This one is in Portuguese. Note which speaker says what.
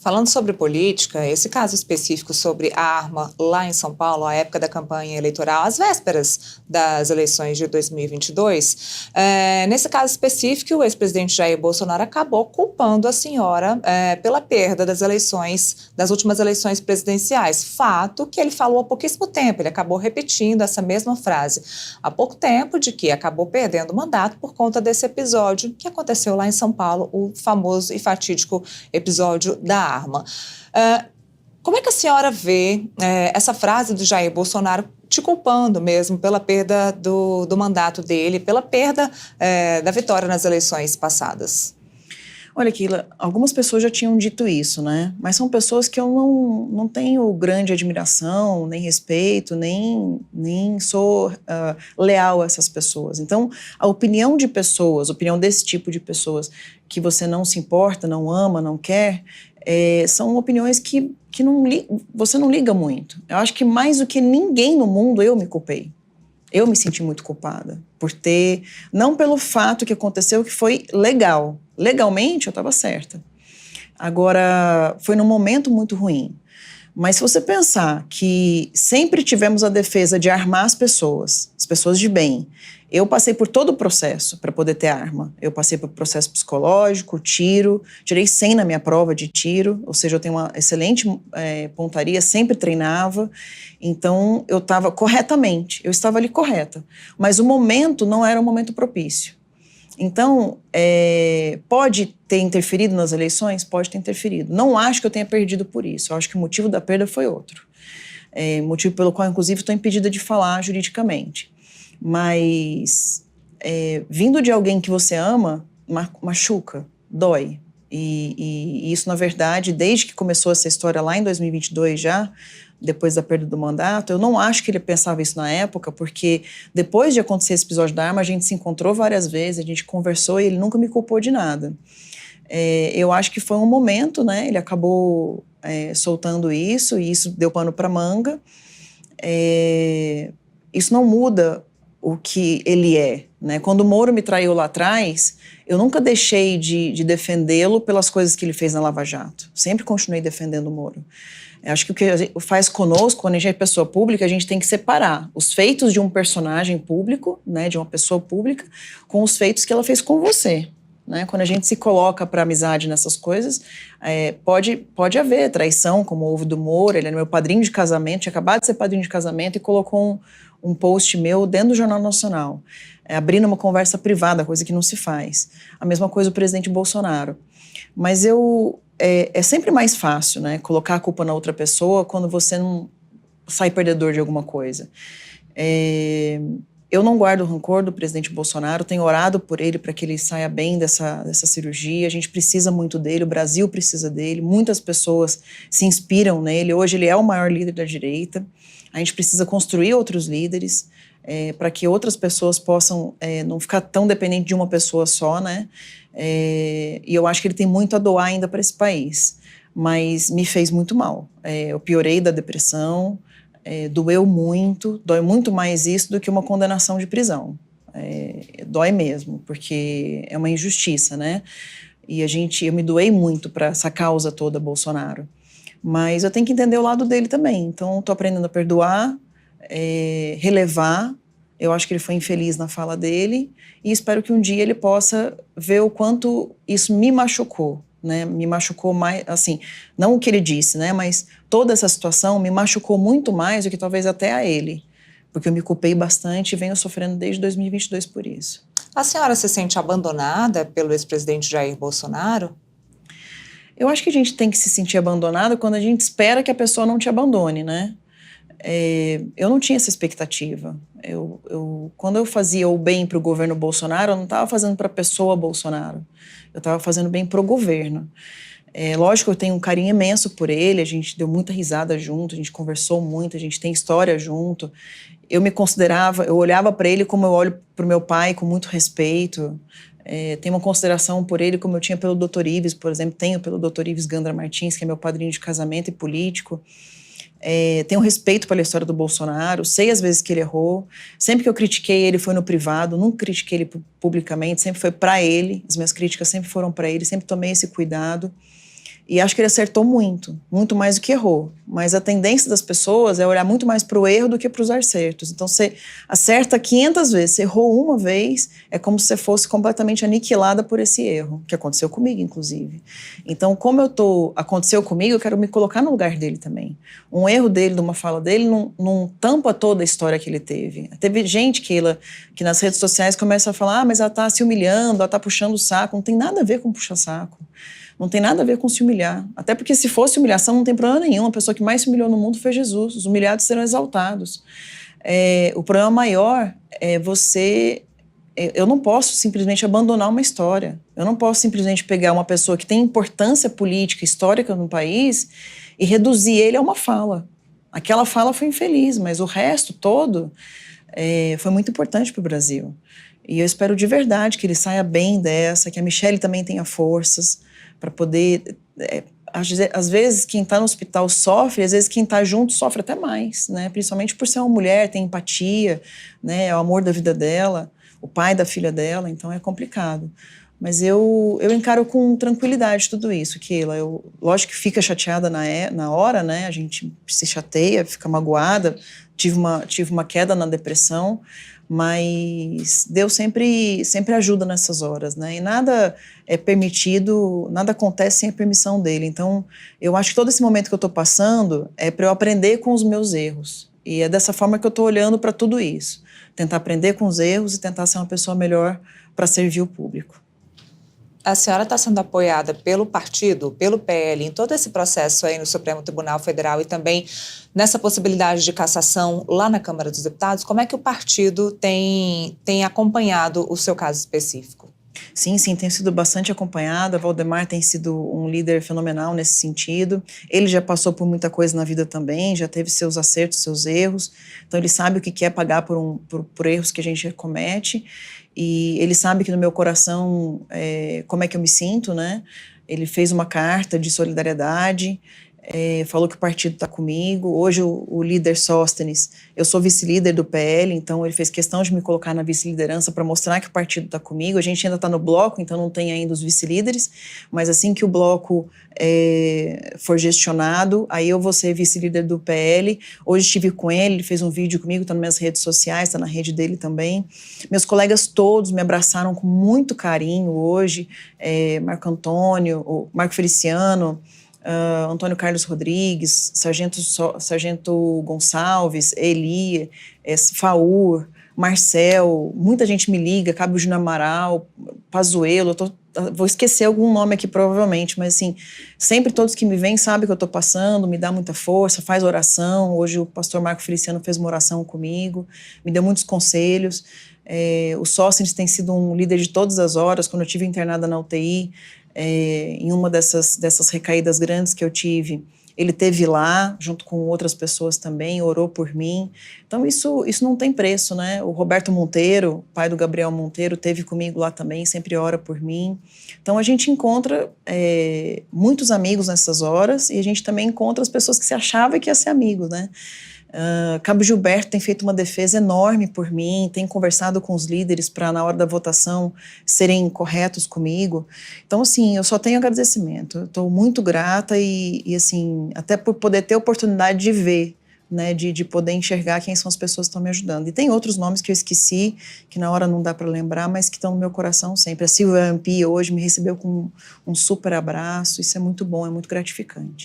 Speaker 1: Falando sobre política, esse caso específico sobre a arma lá em São Paulo, à época da campanha eleitoral, às vésperas das eleições de 2022, nesse caso específico, o ex-presidente Jair Bolsonaro acabou culpando a senhora pela perda das eleições, das últimas eleições presidenciais. Fato que ele falou há pouquíssimo tempo, ele acabou repetindo essa mesma frase há pouco tempo, de que acabou perdendo o mandato por conta desse episódio que aconteceu lá em São Paulo, o famoso e fatídico episódio da arma. Como é que a senhora vê essa frase do Jair Bolsonaro te culpando mesmo pela perda do mandato dele, pela perda da vitória nas eleições passadas?
Speaker 2: Olha, Keila, algumas pessoas já tinham dito isso, né? Mas são pessoas que eu não tenho grande admiração, nem respeito, nem sou leal a essas pessoas. Então, a opinião de pessoas, a opinião desse tipo de pessoas que você não se importa, não ama, não quer, são opiniões que você não liga muito. Eu acho que mais do que ninguém no mundo, eu me culpei. Eu me senti muito culpada por ter, não pelo fato que aconteceu, que foi legal. Legalmente, eu estava certa. Agora, foi num momento muito ruim. Mas se você pensar que sempre tivemos a defesa de armar as pessoas de bem. Eu passei por todo o processo para poder ter arma. Eu passei por processo psicológico, tiro, tirei 100 na minha prova de tiro, ou seja, eu tenho uma excelente pontaria, sempre treinava. Então, eu estava corretamente, eu estava ali correta. Mas o momento não era um momento propício. Então, pode ter interferido nas eleições? Pode ter interferido. Não acho que eu tenha perdido por isso. Eu acho que o motivo da perda foi outro. Motivo pelo qual, inclusive, estou impedida de falar juridicamente. Mas, vindo de alguém que você ama, machuca, dói. E isso, na verdade, desde que começou essa história lá em 2022 já, depois da perda do mandato, eu não acho que ele pensava isso na época, porque depois de acontecer esse episódio da arma, a gente se encontrou várias vezes, a gente conversou e ele nunca me culpou de nada. Eu acho que foi um momento, né? Ele acabou soltando isso, e isso deu pano para manga. Isso não muda o que ele é, né? Quando o Moro me traiu lá atrás, eu nunca deixei de defendê-lo pelas coisas que ele fez na Lava Jato. Sempre continuei defendendo o Moro. Eu acho que o que faz conosco, quando a gente é pessoa pública, a gente tem que separar os feitos de um personagem público, né, de uma pessoa pública, com os feitos que ela fez com você. Né? Quando a gente se coloca para amizade nessas coisas, pode haver traição, como houve do Moro. Ele era meu padrinho de casamento, tinha acabado de ser padrinho de casamento e colocou um post meu dentro do Jornal Nacional, abrindo uma conversa privada, coisa que não se faz. A mesma coisa o presidente Bolsonaro. Mas é sempre mais fácil, né, colocar a culpa na outra pessoa quando você não sai perdedor de alguma coisa. Eu não guardo rancor do presidente Bolsonaro, tenho orado por ele para que ele saia bem dessa cirurgia. A gente precisa muito dele, o Brasil precisa dele, muitas pessoas se inspiram nele. Hoje ele é o maior líder da direita. A gente precisa construir outros líderes para que outras pessoas possam não ficar tão dependente de uma pessoa só, né? E eu acho que ele tem muito a doar ainda para esse país, mas me fez muito mal. Eu piorei da depressão, doeu muito, dói muito mais isso do que uma condenação de prisão. Dói mesmo, porque é uma injustiça, né? E eu me doei muito para essa causa toda, Bolsonaro. Mas eu tenho que entender o lado dele também. Então, estou aprendendo a perdoar, relevar. Eu acho que ele foi infeliz na fala dele e espero que um dia ele possa ver o quanto isso me machucou, né? Me machucou mais, assim, não o que ele disse, né? Mas toda essa situação me machucou muito mais do que talvez até a ele, porque eu me culpei bastante e venho sofrendo desde 2022 por isso.
Speaker 1: A senhora se sente abandonada pelo ex-presidente Jair Bolsonaro?
Speaker 2: Eu acho que a gente tem que se sentir abandonada quando a gente espera que a pessoa não te abandone, né? Eu não tinha essa expectativa. Quando eu fazia o bem para o governo Bolsonaro, eu não estava fazendo para a pessoa Bolsonaro. Eu estava fazendo bem para o governo. Lógico que eu tenho um carinho imenso por ele, a gente deu muita risada junto, a gente conversou muito, a gente tem história junto. Eu olhava para ele como eu olho para o meu pai, com muito respeito. Tenho uma consideração por ele como eu tinha pelo Dr. Ives, por exemplo, tenho pelo Dr. Ives Gandra Martins, que é meu padrinho de casamento e político. Tenho respeito pela história do Bolsonaro, sei as vezes que ele errou. Sempre que eu critiquei ele foi no privado, nunca critiquei ele publicamente, sempre foi para ele. As minhas críticas sempre foram para ele, sempre tomei esse cuidado. E acho que ele acertou muito, muito mais do que errou. Mas a tendência das pessoas é olhar muito mais para o erro do que para os acertos. Então, você acerta 500 vezes, você errou uma vez, é como se você fosse completamente aniquilada por esse erro, que aconteceu comigo, inclusive. Então, como aconteceu comigo, eu quero me colocar no lugar dele também. Um erro dele, de uma fala dele, não tampa toda a história que ele teve. Teve gente que nas redes sociais começa a falar, mas ela está se humilhando, ela está puxando o saco. Não tem nada a ver com puxar saco. Não tem nada a ver com se humilhar. Até porque se fosse humilhação, não tem problema nenhum. A pessoa que mais se humilhou no mundo foi Jesus. Os humilhados serão exaltados. O problema maior é você... Eu não posso simplesmente abandonar uma história. Eu não posso simplesmente pegar uma pessoa que tem importância política, histórica no país e reduzir ele a uma fala. Aquela fala foi infeliz, mas o resto todo foi muito importante para o Brasil. E eu espero de verdade que ele saia bem dessa, que a Michelle também tenha forças para poder... às vezes quem está no hospital sofre, às vezes quem está junto sofre até mais, né? Principalmente por ser uma mulher, tem empatia, né? É o amor da vida dela, o pai da filha dela, então é complicado. Mas eu encaro com tranquilidade tudo isso, Keila. Lógico que fica chateada na hora, né? A gente se chateia, fica magoada, tive uma queda na depressão, mas Deus sempre ajuda nessas horas, né? E nada é permitido, nada acontece sem a permissão dele. Então, eu acho que todo esse momento que eu estou passando é para eu aprender com os meus erros. E é dessa forma que eu estou olhando para tudo isso. Tentar aprender com os erros e tentar ser uma pessoa melhor para servir o público.
Speaker 1: A senhora está sendo apoiada pelo partido, pelo PL, em todo esse processo aí no Supremo Tribunal Federal e também nessa possibilidade de cassação lá na Câmara dos Deputados. Como é que o partido tem acompanhado o seu caso específico?
Speaker 2: Sim, tenho sido bastante acompanhada. Valdemar tem sido um líder fenomenal nesse sentido. Ele já passou por muita coisa na vida também, já teve seus acertos, seus erros. Então ele sabe o que é pagar por erros que a gente comete. E ele sabe que no meu coração, como é que eu me sinto, né? Ele fez uma carta de solidariedade, falou que o partido está comigo. Hoje o líder Sóstenes, eu sou vice-líder do PL, então ele fez questão de me colocar na vice-liderança para mostrar que o partido está comigo. A gente ainda está no bloco, então não tem ainda os vice-líderes, mas assim que o bloco for gestionado, aí eu vou ser vice-líder do PL. Hoje estive com ele fez um vídeo comigo, está nas minhas redes sociais, está na rede dele também. Meus colegas todos me abraçaram com muito carinho hoje, Marco Antônio, Marco Feliciano, Antônio Carlos Rodrigues, Sargento Gonçalves, Eli, Faur, Marcel, muita gente me liga, Cabo Júnior Amaral, Pazuello, vou esquecer algum nome aqui provavelmente, mas assim, sempre todos que me veem sabem que eu estou passando, me dá muita força, faz oração. Hoje o pastor Marco Feliciano fez uma oração comigo, me deu muitos conselhos. O Sóstenes tem sido um líder de todas as horas. Quando eu estive internada na UTI, em uma dessas recaídas grandes que eu tive, ele esteve lá, junto com outras pessoas também, orou por mim. Então isso não tem preço, né? O Roberto Monteiro, pai do Gabriel Monteiro, esteve comigo lá também, sempre ora por mim. Então a gente encontra muitos amigos nessas horas, e a gente também encontra as pessoas que se achava que ia ser amigo, né? Cabo Gilberto tem feito uma defesa enorme por mim, tem conversado com os líderes para, na hora da votação, serem corretos comigo. Então, assim, eu só tenho agradecimento. Estou muito grata e, assim, até por poder ter a oportunidade de ver, né, de poder enxergar quem são as pessoas que estão me ajudando. E tem outros nomes que eu esqueci, que na hora não dá para lembrar, mas que estão no meu coração sempre. A Silvia Ampi hoje me recebeu com um super abraço. Isso é muito bom, é muito gratificante.